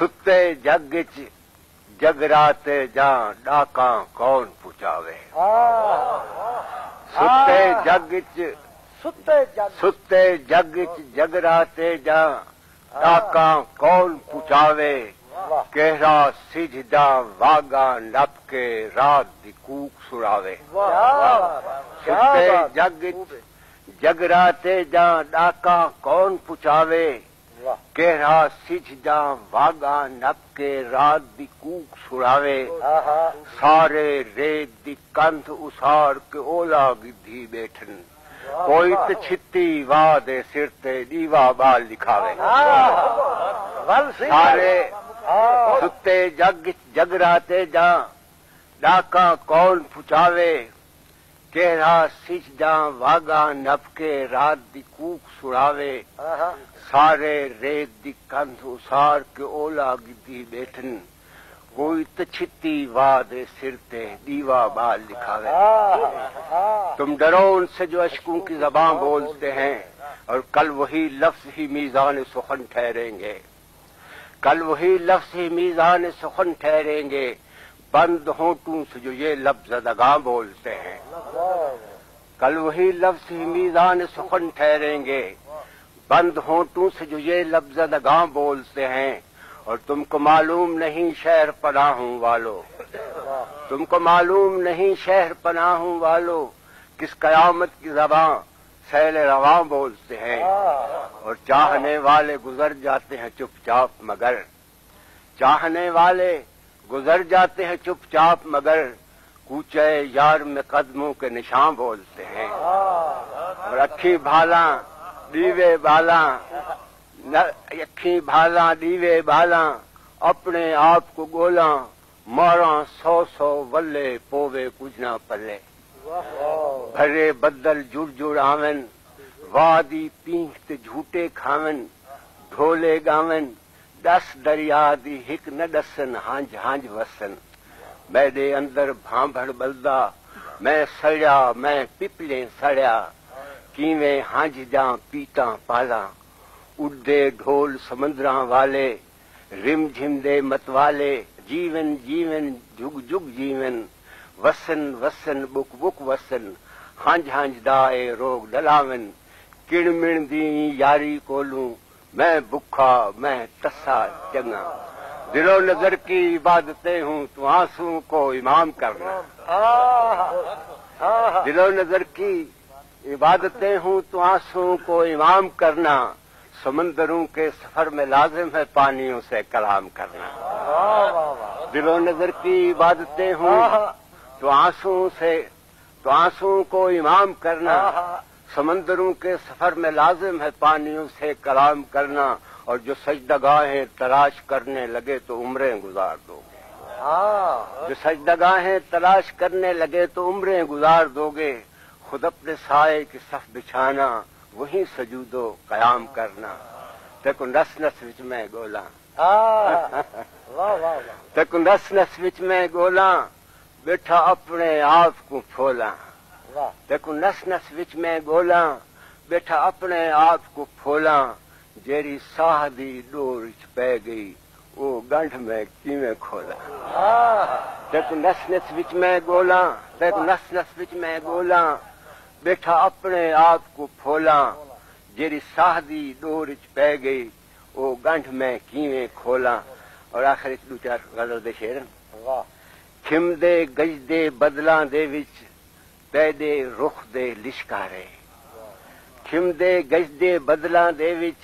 ستے جگ چ جگراتے جاں ڈاکاں کون پہنچاوے ستے جگ چ ستے جگ چ جگراتے جاں ڈاکاں کون پہنچاوے کہرا سجدہ واگا نپ کے رات دی کوک سڑاوے ستے جگ چ جگراتے جاں ڈاکاں کون پہنچاوے کہرا سجدہ واگا نپ کے رات دی کوک سڑاوے سارے ریت دی کندھ اسار کے اولا گدھی بیٹھن کوئی تے چھتی واہ دے سر تے دیوا بال لکھاوے سارے ستے جگ جگراتے جاں ڈاکاں کون پہنچاوے کہرا سجدہ واگا نپ کے رات دی کوک سڑاوے سارے ریت دی کندھ اسار کے اولا گدھی بیٹھن کوئی تے چھتی واہ دے سر تے دیوا بال لکھاوے تم ڈرو ان سے جو اشکوں کی زبان بولتے ہیں اور کل وہی لفظ ہی میزان سخن ٹھہریں گے کل وہی لفظ ہی میزان سخن ٹھہریں گے بند ہونٹوں سے جو یہ لفظ زدگاں بولتے ہیں کل وہی لفظ ہی میزان سخن ٹھہریں گے بند ہونٹوں سے جو یہ لفظ زدگاں بولتے ہیں اور تم کو معلوم نہیں شہر پناہوں والو تم کو معلوم نہیں شہر پناہوں والو کس قیامت کی زباں سیل رواں بولتے ہیں اور چاہنے والے گزر جاتے ہیں چپ چاپ مگر چاہنے والے گزر جاتے ہیں چپ چاپ مگر کوچے یار میں قدموں کے نشان بولتے ہیں اور اکھی بھالاں دیوے بالاں اکھی بھالاں دیوے بالاں اپنے آپ کو گولاں ماراں سو سو ولے پووے کچھ نہ پلے بھرے بدل جڑ جڑ آون وادی پینک تے جھوٹے کھاون ڈھولے گاون دس دریا دی ہک نہ ڈسن ہانج ہانج وسن میرے اندر بھانبڑ بلدا میں سڑیا میں پپلے سڑیا کیویں ہانج جاں پیتاں پالاں اڈے ڈھول سمندراں والے رم جھم دے مت والے جیون جیون جگ جگ جیون وسن وسن بک بک وسن ہانج ہانج دائے روگ ڈلاون کڑ مڑ دی یاری کولوں میں بکھا میں تسا چنگا دل و نظر کی عبادتیں ہوں تو آنسوں کو امام کرنا دل و نظر کی عبادتیں ہوں تو آنسوں کو امام کرنا سمندروں کے سفر میں لازم ہے پانیوں سے کلام کرنا دل و نظر کی عبادتیں ہوں تو آنسوں کو امام کرنا سمندروں کے سفر میں لازم ہے پانیوں سے کلام کرنا اور جو سجدگاہیں تلاش کرنے لگے تو عمریں گزار دو گے جو سجدگاہیں تلاش کرنے لگے تو عمریں گزار دو گے خود اپنے سائے کی صف بچھانا وہیں سجود و قیام کرنا تیکو نس نس وچ میں گولاں تیکو نس نس وچ میں گولاں بیٹھا اپنے آپ کو پھولاں تیکو نس نس وچ میں گولاں بیٹھا اپنے آپ کو پھولاں جیری ساہ دی ڈور وچ پے گئی وہ گنڈھ میں کیویں کھولاں تیکو نس نس وچ میں گولاں تیکو نس نس وچ میں گولاں بیٹھا اپنے آپ کو پھولاں جیری ساہ دی ڈور وچ پے گئی وہ گنڈھ میں کیویں کھولاں اور آخر دو چار غزل دے شعر کھم دے گج دے بدلاں دے وچ پے دے رخ دے لشکارے کھم دے گج دے بدلاں دے وچ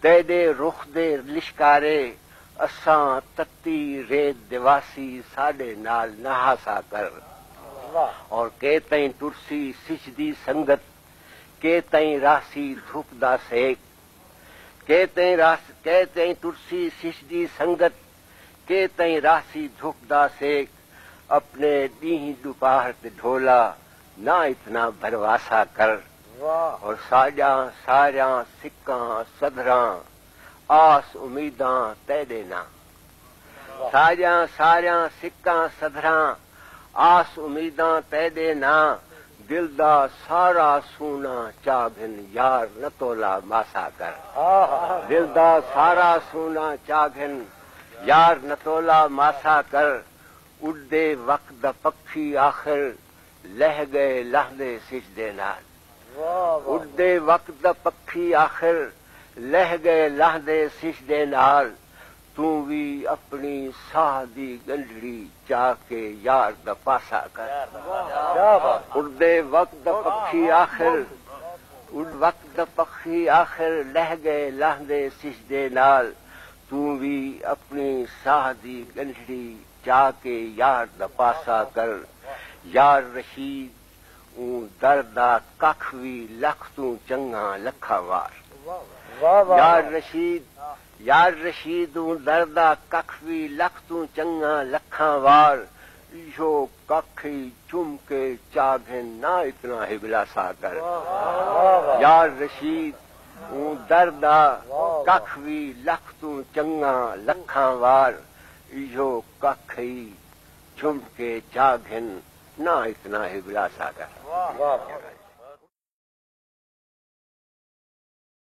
تے دے رخ دے لشکارے اساں تتی ریت دیواسی ساڈے نال نہاسا کر اور کہ تئیں ٹرسی سجدی سنگت کہ تئیں راسی دھوپ دا سیک کہ تئیں ٹرسی سجدی سنگت کہ تئیں راسی دھوپ دا سیک اپنے دین دوپہر تے ڈھولا نہ اتنا بھرواسا کر اور ساریاں سکاں صدراں آس امیداں تے دینا ساریاں سکاں صدراں آس امیداں تے دینا دل دا سارا سونا چاگن یار نہ تولا ماسا کر دل دا سارا سونا چاگن یار نتولا ماسا کر اڈے وقت دا پکھی آخر لہ گئے لہدے سجدے نال اڈے وقت دا پکھی آخر لہ گئے لہدے سجدے نال تو بھی اپنی ساہ دی گنڈڑی چا کے یار دا پاسا کر اڈے وقت دا پکھی آخر اڈ وقت دا پکھی آخر لہ گئے لہدے سجدے نال تو بھی اپنی ساہ دی گنڈڑی چا کے یار دا پاسا کر یار رشید اون دردا ککھ وی لکھ تو چنگا لکھا وار یار رشید اون دردا ککھ وی لکھ تو چنگا لکھا وار یو ککھی چم کے چاگھن نہ اتنا ہبلا سا کر یار رشید اون دردا ککھ وی لکھ تو چنگا لکھا وار یو ککھی چم کے چاگھن نہ اتنا ہبلا سا کر